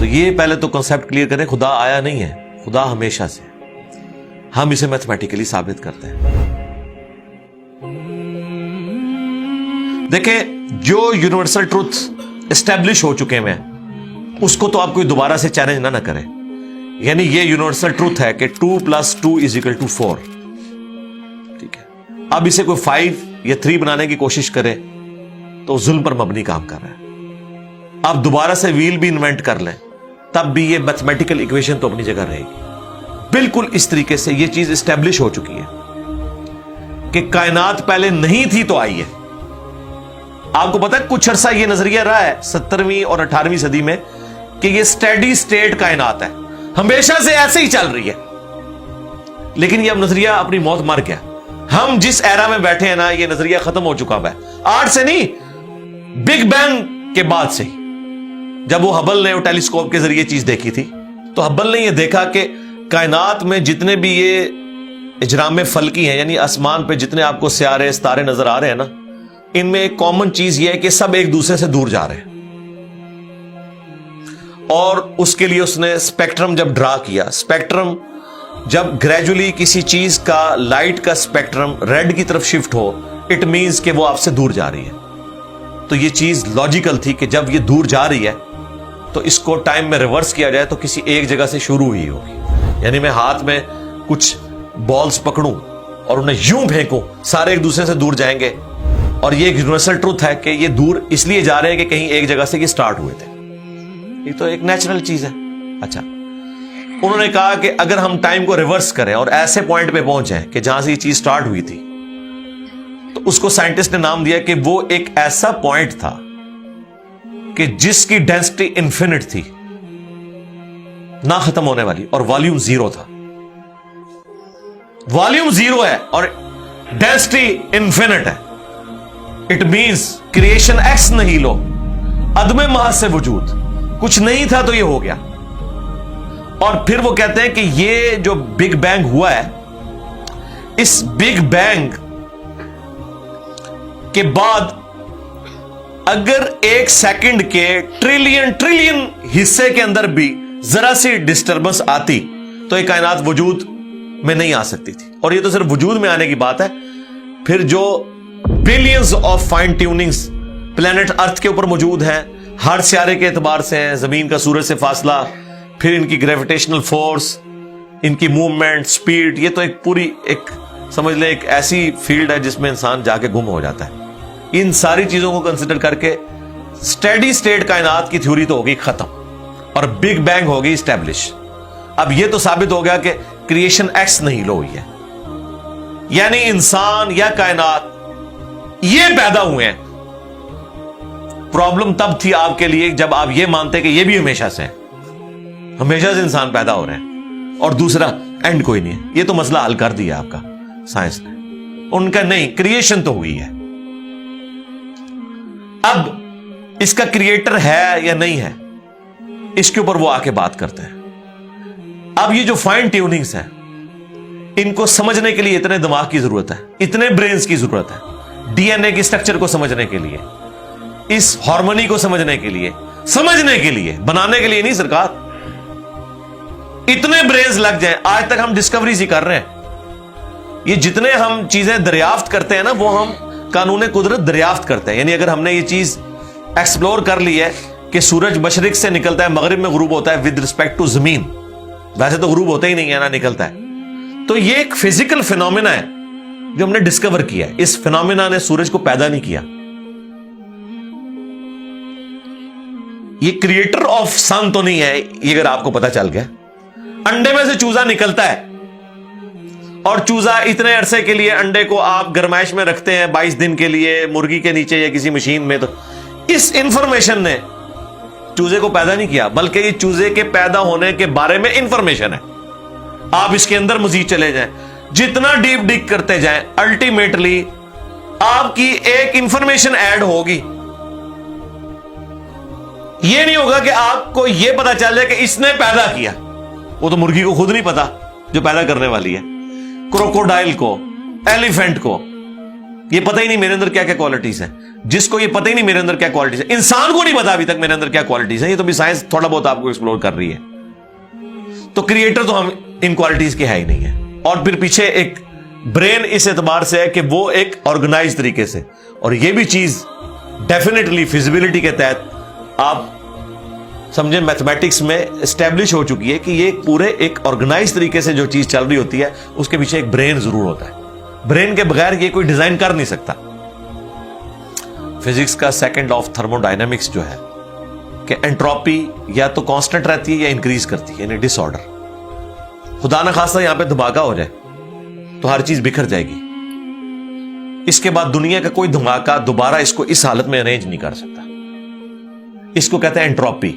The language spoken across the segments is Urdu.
تو یہ پہلے تو کنسپٹ کلیئر کریں, خدا آیا نہیں ہے, خدا ہمیشہ سے, ہم اسے میتھمیٹیکلی ثابت کرتے ہیں. دیکھیں جو یونیورسل ٹروتھ اسٹیبلش ہو چکے ہیں اس کو تو آپ کوئی دوبارہ سے چیلنج نہ کریں. یعنی یہ یونیورسل ٹروتھ ہے کہ 2 + 2 = 4. ٹھیک ہے, اب اسے کوئی 5 یا 3 بنانے کی کوشش کرے تو ظلم پر مبنی کام کر رہا ہے. آپ دوبارہ سے ویل بھی انوینٹ کر لیں تب بھی یہ میتھمیٹیکل ایکویشن تو اپنی جگہ رہے گی. بالکل اس طریقے سے یہ چیز اسٹیبلش ہو چکی ہے کہ کائنات پہلے نہیں تھی تو آئی ہے. آپ کو پتا ہے کچھ عرصہ یہ نظریہ رہا ہے 17ویں اور 18ویں صدی میں کہ یہ سٹیڈی سٹیٹ کائنات ہے, ہمیشہ سے ایسے ہی چل رہی ہے. لیکن یہ اب نظریہ اپنی موت مر گیا. ہم جس ایرا میں بیٹھے ہیں نا یہ نظریہ ختم ہو چکا ہے. آج سے نہیں, بگ بینگ کے بعد سے ہی, جب وہ ہبل نے ٹیلیسکوپ کے ذریعے چیز دیکھی تھی تو ہبل نے یہ دیکھا کہ کائنات میں جتنے بھی یہ اجرام فلکی ہیں, یعنی آسمان پہ جتنے آپ کو سیارے ستارے نظر آ رہے ہیں نا, ان میں ایک کامن چیز یہ ہے کہ سب ایک دوسرے سے دور جا رہے ہیں. اور اس کے لیے اس نے اسپیکٹرم جب ڈرا کیا, اسپیکٹرم جب گریجولی کسی چیز کا لائٹ کا اسپیکٹرم ریڈ کی طرف شفٹ ہو, اٹ مینز کہ وہ آپ سے دور جا رہی ہے. تو یہ چیز لاجیکل تھی کہ جب یہ دور جا رہی ہے تو اس کو ٹائم میں ریورس کیا جائے تو کسی ایک جگہ سے شروع ہوئی ہوگی. یعنی میں ہاتھ میں کچھ بالز پکڑوں اور انہیں یوں پھینکوں, سارے ایک دوسرے سے دور جائیں گے. اور یہ ایک یونیورسل ٹروتھ ہے کہ یہ دور اس لیے جا رہے ہیں کہ کہیں ایک جگہ سے یہ سٹارٹ ہوئے تھے. یہ تو ایک نیچرل چیز ہے. اچھا, انہوں نے کہا کہ اگر ہم ٹائم کو ریورس کریں اور ایسے پوائنٹ پہ پہنچیں کہ جہاں سے یہ چیز سٹارٹ ہوئی تھی, تو اس کو سائنٹسٹ نے نام دیا کہ وہ ایک ایسا پوائنٹ تھا کہ جس کی ڈینسٹی انفینٹ تھی, نہ ختم ہونے والی, اور والیوم 0 تھا. والیوم 0 ہے اور ڈینسٹی انفینٹ ہے. اٹ مینس کریشن ایکس نہیں لو, عدم محض سے وجود, کچھ نہیں تھا تو یہ ہو گیا. اور پھر وہ کہتے ہیں کہ یہ جو بگ بینگ ہوا ہے, اس بگ بینگ کے بعد اگر 1 سیکنڈ کے ٹریلین حصے کے اندر بھی ذرا سی ڈسٹربنس آتی تو یہ کائنات وجود میں نہیں آ سکتی تھی. اور یہ تو صرف وجود میں آنے کی بات ہے. پھر جو billions of fine tunings planet Earth کے اوپر موجود ہیں, ہر سیارے کے اعتبار سے ہیں, زمین کا سورج سے فاصلہ, پھر ان کی گریویٹیشنل فورس, ان کی موومنٹ, سپیڈ, یہ تو ایک پوری ایک سمجھ لیں ایک ایسی فیلڈ ہے جس میں انسان جا کے گم ہو جاتا ہے. ان ساری چیزوں کو کنسیڈر کر کے سٹیڈی سٹیٹ کائنات کی تھیوری تو ہوگی ختم اور بگ بینگ ہوگی اسٹیبلش. اب یہ تو ثابت ہو گیا کہ کریشن ایکس نہیں لو ہوئی ہے, یعنی انسان یا کائنات یہ پیدا ہوئے ہیں. پرابلم تب تھی آپ کے لیے جب آپ یہ مانتے کہ یہ بھی ہمیشہ سے ہیں, ہمیشہ سے انسان پیدا ہو رہے ہیں اور دوسرا اینڈ کوئی نہیں ہے. یہ تو مسئلہ حل کر دیا آپ کا سائنس نے. ان کا نہیں, کریشن تو ہوئی ہے. اب اس کا کریٹر ہے یا نہیں ہے, اس کے اوپر وہ آ کے بات کرتے ہیں. اب یہ جو فائن ٹیوننگز ہیں, ان کو سمجھنے کے لیے اتنے دماغ کی ضرورت ہے, اتنے برینز کی ضرورت ہے. ڈی این اے کی سٹرکچر کو سمجھنے کے لیے, اس ہارمونی کو سمجھنے کے لیے, بنانے کے لیے نہیں سرکار. اتنے برینز لگ جائیں. آج تک ہم ڈسکوریز ہی کر رہے ہیں. یہ جتنے ہم چیزیں دریافت کرتے ہیں نا, وہ ہم قانون قدرت دریافت کرتے ہیں. یعنی اگر ہم نے یہ چیز ایکسپلور کر لی ہے کہ سورج مشرق سے نکلتا ہے, مغرب میں غروب ہوتا ہے ود ریسپیکٹ ٹو زمین, ویسے تو غروب ہوتا ہی نہیں ہے نا, نکلتا ہے. تو یہ ایک فزیکل فینومینا ہے جو ہم نے ڈسکور کیا ہے. اس فینومینا نے سورج کو پیدا نہیں کیا. یہ کریٹر آف سن تو نہیں ہے, یہ اگر آپ کو پتا چل گیا. انڈے میں سے چوزا نکلتا ہے اور چوزا اتنے عرصے کے لیے انڈے کو آپ گرمائش میں رکھتے ہیں 22 دن کے لیے مرغی کے نیچے یا کسی مشین میں. تو اس انفارمیشن نے چوزے کو پیدا نہیں کیا, بلکہ یہ چوزے کے پیدا ہونے کے بارے میں انفارمیشن ہے. آپ اس کے اندر مزید چلے جائیں, جتنا ڈیپ ڈگ کرتے جائیں, الٹیمیٹلی آپ کی ایک انفارمیشن ایڈ ہوگی. یہ نہیں ہوگا کہ آپ کو یہ پتا چل جائے کہ اس نے پیدا کیا. وہ تو مرغی کو خود نہیں پتا جو پیدا کرنے والی ہے. کروکوڈائل کو, ایلیفینٹ کو یہ پتہ ہی نہیں میرے اندر کیا کیا کوالٹیز ہیں. جس کو یہ پتہ ہی نہیں میرے اندر کیا کوالٹیز ہے. انسان کو نہیں پتا ابھی تک میرے اندر کیا کوالٹیز ہیں. یہ تو بھی سائنس تھوڑا بہت آپ کو ایکسپلور کر رہی ہے. تو کریٹر تو ہم ان کوالٹیز کے ہے ہی نہیں ہے. اور پھر پیچھے ایک برین اس اعتبار سے ہے کہ وہ ایک آرگنائز طریقے سے, اور یہ بھی چیز ڈیفینیٹلی فیزیبلٹی کے تحت آپ سمجھیں میتھمیٹکس میں اسٹیبلش ہو چکی ہے کہ یہ پورے ایک آرگنائز طریقے سے جو چیز چل رہی ہوتی ہے اس کے پیچھے ایک برین ضرور ہوتا ہے. برین کے بغیر یہ کوئی ڈیزائن کر نہیں سکتا. فزکس کا second law of thermo dynamics جو ہے کہ انٹروپی یا تو کانسٹنٹ رہتی ہے یا انکریز کرتی ہے, یعنی ڈس آرڈر. خدا نہ خواستہ یہاں پہ دھماکہ ہو جائے تو ہر چیز بکھر جائے گی. اس کے بعد دنیا کا کوئی دھماکہ دوبارہ اس کو اس حالت میں ارینج نہیں کر سکتا. اس کو کہتے ہیں انٹروپی,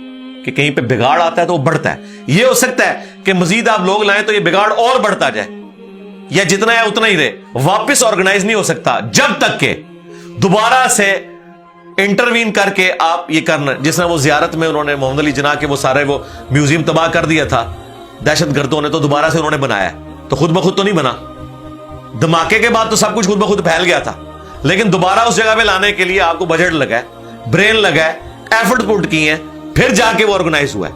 کہ کہیں پہ بگاڑ آتا ہے تو وہ بڑھتا ہے. یہ ہو سکتا ہے کہ مزید آپ لوگ لائیں تو یہ بگاڑ اور بڑھتا جائے, یا جتنا ہے اتنا ہی رہے, واپس آرگنائز نہیں ہو سکتا جب تک کہ دوبارہ سے انٹروین کر کے آپ یہ کرنا. جس طرح وہ زیارت میں انہوں نے محمد علی جناح کے وہ سارے وہ میوزیم تباہ کر دیا تھا دہشت گردوں نے, تو دوبارہ سے انہوں نے بنایا, تو خود بخود تو نہیں بنا. دھماکے کے بعد تو سب کچھ خود بخود پھیل گیا تھا, لیکن دوبارہ اس جگہ پہ لانے کے لیے آپ کو بجٹ لگا ہے, برین لگا ہے, ایفرٹ پٹ کی ہیں, پھر جا کے وہ آرگنائز ہوا ہے.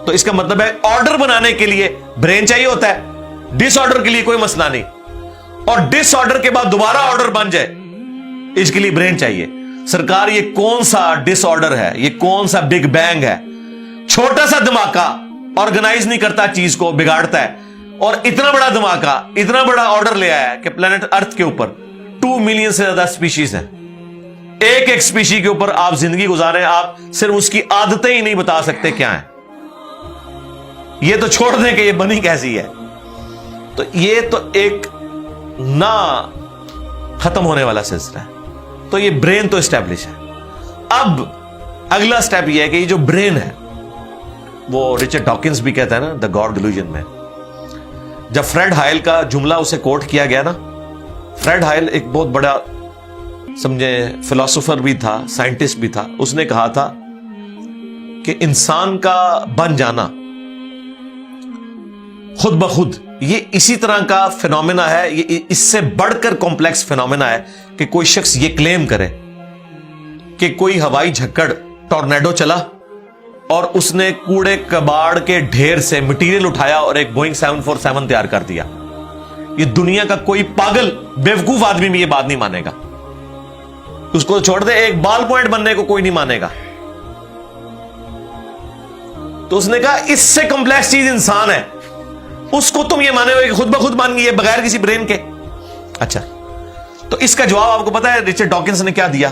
تو اس کا مطلب ہے آرڈر بنانے کے لیے برین چاہیے ہوتا ہے, ڈس آرڈر کے لیے کوئی مسئلہ نہیں. اور ڈس آرڈر کے بعد دوبارہ آرڈر بن جائے اس کے لیے برین چاہیے. سرکار یہ کون سا ڈس آرڈر ہے, یہ کون سا بگ بینگ ہے؟ چھوٹا سا دھماکہ آرگنائز نہیں کرتا, چیز کو بگاڑتا ہے. اور اتنا بڑا دھماکہ اتنا بڑا آرڈر لے آیا ہے کہ پلانٹ ارتھ کے اوپر 2 ملین سے زیادہ سپیشیز ہیں. ایک ایک سپیشی کے اوپر آپ زندگی گزارے, آپ صرف اس کی عادتیں ہی نہیں بتا سکتے کیا ہیں. یہ تو چھوڑ دیں کہ یہ بنی کیسی ہے. تو یہ تو ایک نہ ختم ہونے والا سلسلہ ہے. تو یہ برین تو اسٹیبلش ہے. اب اگلا سٹیپ یہ ہے کہ یہ جو برین ہے, وہ رچرڈ ڈاکنز بھی کہتا ہے نا دا گاڈ ڈیلوژن میں, جب فریڈ ہائل کا جملہ اسے کوٹ کیا گیا نا, فریڈ ہائل ایک بہت بڑا سمجھے فلاسفر بھی تھا, سائنٹسٹ بھی تھا. اس نے کہا تھا کہ انسان کا بن جانا خود بخود یہ اسی طرح کا فینومینا ہے, یہ اس سے بڑھ کر کمپلیکس فینومینا ہے کہ کوئی شخص یہ کلیم کرے کہ کوئی ہوائی جھکڑ ٹورنیڈو چلا اور اس نے کوڑے کباڑ کے ڈھیر سے مٹیریل اٹھایا اور ایک بوئنگ 747 تیار کر دیا. یہ دنیا کا کوئی پاگل بیوقوف آدمی بھی یہ بات نہیں مانے گا. اس کو چھوڑ دے, ایک بال پوائنٹ بننے کو کوئی نہیں مانے گا. تو اس نے کہا اس سے کمپلیکس چیز انسان ہے, اس کو تم یہ مانے ہو کہ خود بخود مان گئی ہے بغیر کسی برین کے. اچھا, تو اس کا جواب آپ کو پتا ہے رچرڈ ڈاکنز نے کیا دیا؟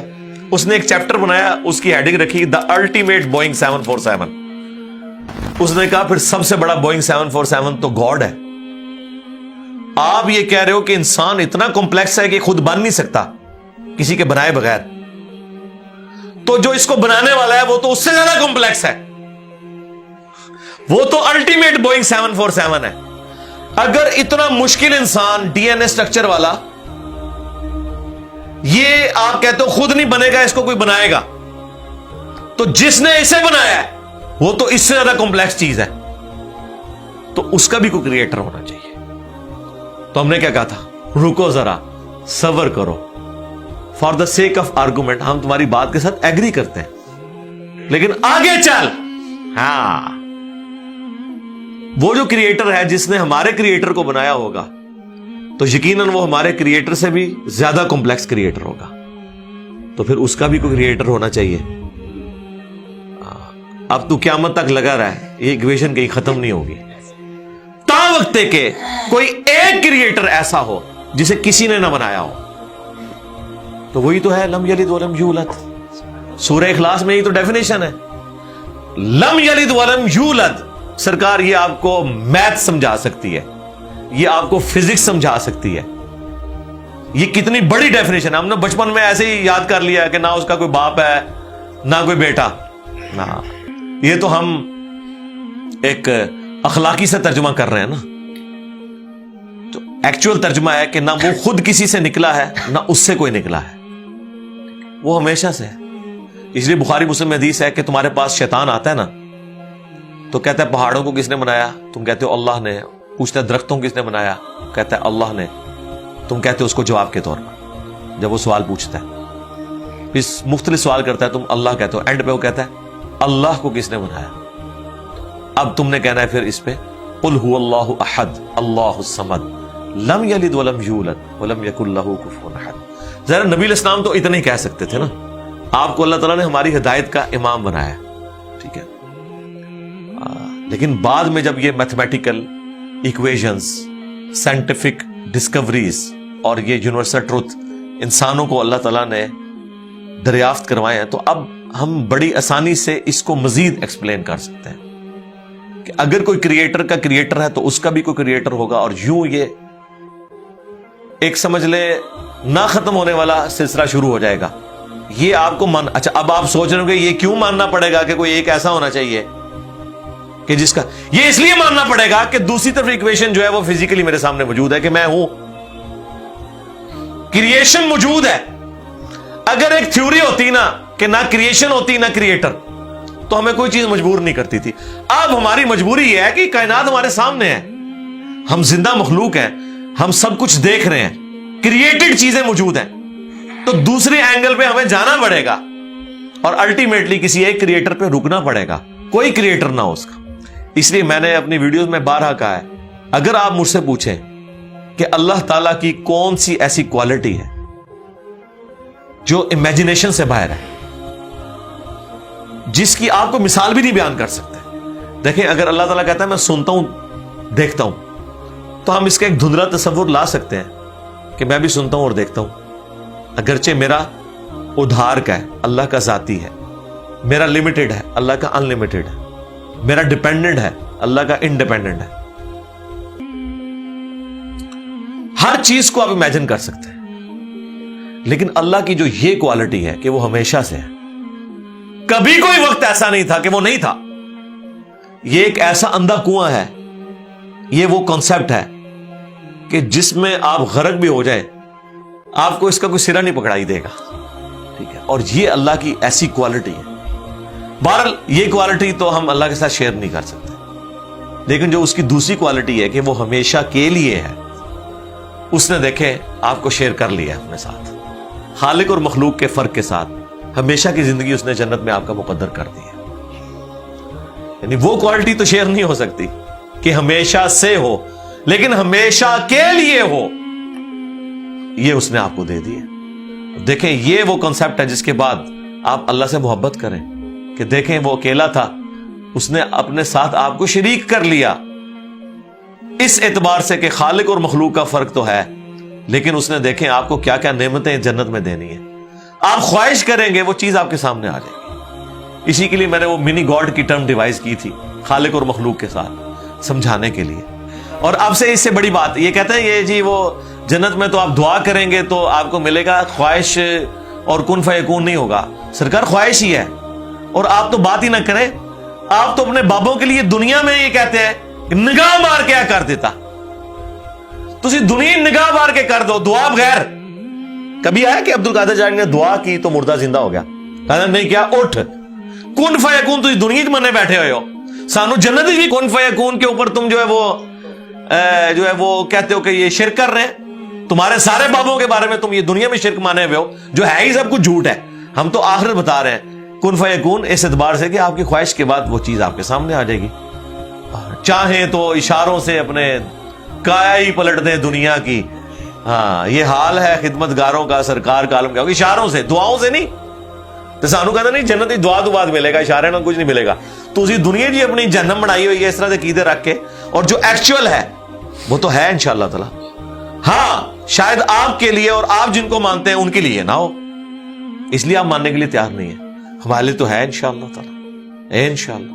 اس نے ایک چیپٹر بنایا, اس کی ہیڈنگ رکھی دا الٹیمیٹ بوئنگ 747. اس نے کہا پھر سب سے بڑا بوئنگ 747 تو گاڈ ہے. آپ یہ کہہ رہے ہو کہ انسان اتنا کمپلیکس ہے کہ خود بن نہیں سکتا کسی کے بنائے بغیر, تو جو اس کو بنانے والا ہے وہ تو اس سے زیادہ کمپلیکس ہے, وہ تو الٹیمیٹ بوئنگ 747 ہے. اگر اتنا مشکل انسان ڈی این اے اسٹرکچر والا یہ آپ کہتے ہو خود نہیں بنے گا, اس کو کوئی بنائے گا, تو جس نے اسے بنایا ہے وہ تو اس سے زیادہ کمپلیکس چیز ہے, تو اس کا بھی کوئی کریٹر ہونا چاہیے. تو ہم نے کیا کہا تھا, رکو ذرا صبر کرو, for the sake of argument ہم تمہاری بات کے ساتھ ایگری کرتے ہیں, لیکن آگے چل. ہاں, وہ جو کریٹر ہے جس نے ہمارے کریٹر کو بنایا ہوگا تو یقیناً وہ ہمارے کریٹر سے بھی زیادہ کمپلیکس کریٹر ہوگا, تو پھر اس کا بھی کوئی کریٹر ہونا چاہیے. اب تو قیامت تک لگا رہا ہے, یہ ایکویشن کہیں ختم نہیں ہوگی تا وقت کہ کوئی ایک کریٹر ایسا ہو جسے کسی نے نہ بنایا ہو. تو وہی تو ہے لم یلد ولم یولد. سورہ اخلاص میں یہ تو ڈیفینیشن ہے, لم یلد ولم یولد. سرکار یہ آپ کو میتھ سمجھا سکتی ہے, یہ آپ کو فزکس سمجھا سکتی ہے. یہ کتنی بڑی ڈیفینیشن ہے. ہم نے بچپن میں ایسے ہی یاد کر لیا کہ نہ اس کا کوئی باپ ہے نہ کوئی بیٹا. نہ, یہ تو ہم ایک اخلاقی سے ترجمہ کر رہے ہیں نا. تو ایکچوئل ترجمہ ہے کہ نہ وہ خود کسی سے نکلا ہے نہ اس سے کوئی نکلا ہے, وہ ہمیشہ سے ہے. اس لیے بخاری مسلم میں حدیث ہے کہ تمہارے پاس شیطان آتا ہے نا تو کہتا ہے پہاڑوں کو کس نے بنایا؟ تم کہتے ہو اللہ نے. پوچھتا ہے درختوں کو کس نے بنایا؟ کہتا ہے اللہ نے. تم کہتے ہو اس کو جواب کے طور پر جب وہ سوال پوچھتا ہے. پھر مختلف سوال کرتا ہے، تم اللہ کہتے ہو، اینڈ پہ وہ کہتا ہے اللہ کو کس نے بنایا؟ اب تم نے کہنا ہے پھر اس پہ قل هو اللہ احد اللہ الصمد لم یلد ولم یولد ولم یکن لہ کفوا احد۔ ذرا نبی علیہ السلام تو اتنا ہی کہہ سکتے تھے نا، آپ کو اللہ تعالیٰ نے ہماری ہدایت کا امام بنایا، ٹھیک ہے، لیکن بعد میں جب یہ میتھمیٹیکل ایکویشنز، سائنٹیفک ڈسکوریز اور یہ یونیورسل ٹروتھ انسانوں کو اللہ تعالیٰ نے دریافت کروائے ہیں، تو اب ہم بڑی آسانی سے اس کو مزید ایکسپلین کر سکتے ہیں کہ اگر کوئی کریٹر کا کریٹر ہے تو اس کا بھی کوئی کریٹر ہوگا، اور یوں یہ ایک سمجھ لے نہ ختم ہونے والا سلسلہ شروع ہو جائے گا۔ یہ آپ کو اچھا اب آپ سوچ رہے ہو کہ یہ کیوں ماننا پڑے گا کہ کوئی ایک ایسا ہونا چاہیے کہ جس کا، یہ اس لیے ماننا پڑے گا کہ دوسری طرف ایکویشن جو ہے وہ فزیکلی میرے سامنے موجود ہے کہ میں ہوں، کریشن موجود ہے۔ اگر ایک تھیوری ہوتی نا کہ نہ کریشن ہوتی نہ کریٹر تو ہمیں کوئی چیز مجبور نہیں کرتی تھی۔ اب ہماری مجبوری یہ ہے کہ کائنات ہمارے سامنے ہے، ہم زندہ مخلوق ہیں، ہم سب کچھ دیکھ رہے ہیں، کریٹڈ چیزیں موجود ہیں، تو دوسرے اینگل پہ ہمیں جانا پڑے گا اور الٹیمیٹلی کسی ایک کریٹر پہ رکنا پڑے گا، کوئی کریٹر نہ ہو اس کا۔ اس لیے میں نے اپنی ویڈیوز میں بارہا کہا ہے، اگر آپ مجھ سے پوچھیں کہ اللہ تعالیٰ کی کون سی ایسی کوالٹی ہے جو امیجنیشن سے باہر ہے، جس کی آپ کو مثال بھی نہیں بیان کر سکتے۔ دیکھیں اگر اللہ تعالیٰ کہتا ہے میں سنتا ہوں دیکھتا ہوں، تو ہم اس کا ایک دھندلا تصور لا سکتے ہیں کہ میں بھی سنتا ہوں اور دیکھتا ہوں، اگرچہ میرا ادھار کا ہے، اللہ کا ذاتی ہے، میرا لمیٹڈ ہے، اللہ کا ان لمیٹڈ ہے، میرا ڈیپینڈنٹ ہے، اللہ کا انڈیپینڈنٹ ہے۔ ہر چیز کو آپ امیجن کر سکتے ہیں، لیکن اللہ کی جو یہ کوالٹی ہے کہ وہ ہمیشہ سے ہے، کبھی کوئی وقت ایسا نہیں تھا کہ وہ نہیں تھا۔ یہ ایک ایسا اندھا کنواں ہے، یہ وہ کانسیپٹ ہے کہ جس میں آپ غرق بھی ہو جائیں آپ کو اس کا کوئی سرا نہیں پکڑائی دے گا، ٹھیک ہے، اور یہ اللہ کی ایسی کوالٹی ہے۔ بہرحال یہ کوالٹی تو ہم اللہ کے ساتھ شیئر نہیں کر سکتے، لیکن جو اس کی دوسری کوالٹی ہے کہ وہ ہمیشہ کے لیے ہے، اس نے دیکھیں آپ کو شیئر کر لیا اپنے ساتھ، خالق اور مخلوق کے فرق کے ساتھ ہمیشہ کی زندگی اس نے جنت میں آپ کا مقدر کر دی ہے۔ یعنی وہ کوالٹی تو شیئر نہیں ہو سکتی کہ ہمیشہ سے ہو، لیکن ہمیشہ کے لیے ہو، یہ اس نے آپ کو دے دی ہے۔ دیکھیں یہ وہ کنسپٹ ہے جس کے بعد آپ اللہ سے محبت کریں کہ دیکھیں وہ اکیلا تھا، اس نے اپنے ساتھ آپ کو شریک کر لیا، اس اعتبار سے کہ خالق اور مخلوق کا فرق تو ہے، لیکن اس نے دیکھیں آپ کو کیا کیا نعمتیں جنت میں دینی ہے، آپ خواہش کریں گے وہ چیز آپ کے سامنے آ جائے گی۔ اسی کے لیے میں نے وہ منی گاڈ کی ٹرم ڈیوائز کی تھی خالق اور مخلوق کے ساتھ سمجھانے کے لیے۔ اور اب سے اس سے بڑی بات یہ کہتے ہیں یہ جی وہ جنت میں تو آپ دعا کریں گے تو آپ کو ملے گا، خواہش اور کن فیکون نہیں ہوگا۔ سرکار خواہش ہی ہے، اور آپ تو بات ہی نہ کریں، آپ تو اپنے بابوں کے لیے دنیا میں یہ کہتے ہیں کہ نگاہ مار کے کر دیتا، تسی دنیا نگاہ مار کے کر دو دعا بغیر۔ کبھی آیا کہ عبد القادر جانی نے دعا کی تو مردہ زندہ ہو گیا؟ کہا نہیں کیا، اٹھ کن فیکون، تسی دنیا کے منے بیٹھے ہوئے ہو، سانو جنت بھی کن فیکون کے اوپر تم جو ہے وہ کہتے ہو کہ یہ شرک کر رہے ہیں، تمہارے سارے بابوں کے بارے میں تم یہ دنیا میں شرک مانے ہوئے ہو، جو ہے ہی سب کچھ جھوٹ ہے۔ ہم تو آخرت بتا رہے ہیں کن فیکون اس اعتبار سے کہ آپ کی خواہش کے بعد وہ چیز آپ کے سامنے آ جائے گی، چاہیں تو اشاروں سے اپنے کایا ہی پلٹ دیں دنیا کی۔ ہاں یہ حال ہے خدمت گاروں کا، سرکار کا عالم کا، اشاروں سے، دعاؤں سے نہیں۔ تو سانو کہتا نہیں جنت کی دعا تو بعد ملے گا، اشارے نہ کچھ نہیں ملے گا۔ تو اسی دنیا جی اپنی جہنم بنائی ہوئی ہے اس طرح سے عقیدے رکھ کے، اور جو ایکچوئل ہے وہ تو ہے انشاءاللہ تعالی۔ ہاں شاید آپ کے لیے اور آپ جن کو مانتے ہیں ان کے لیے نہ ہو، اس لیے آپ ماننے کے لیے تیار نہیں ہے، ہمارے لیے تو ہے انشاءاللہ تعالی، انشاءاللہ۔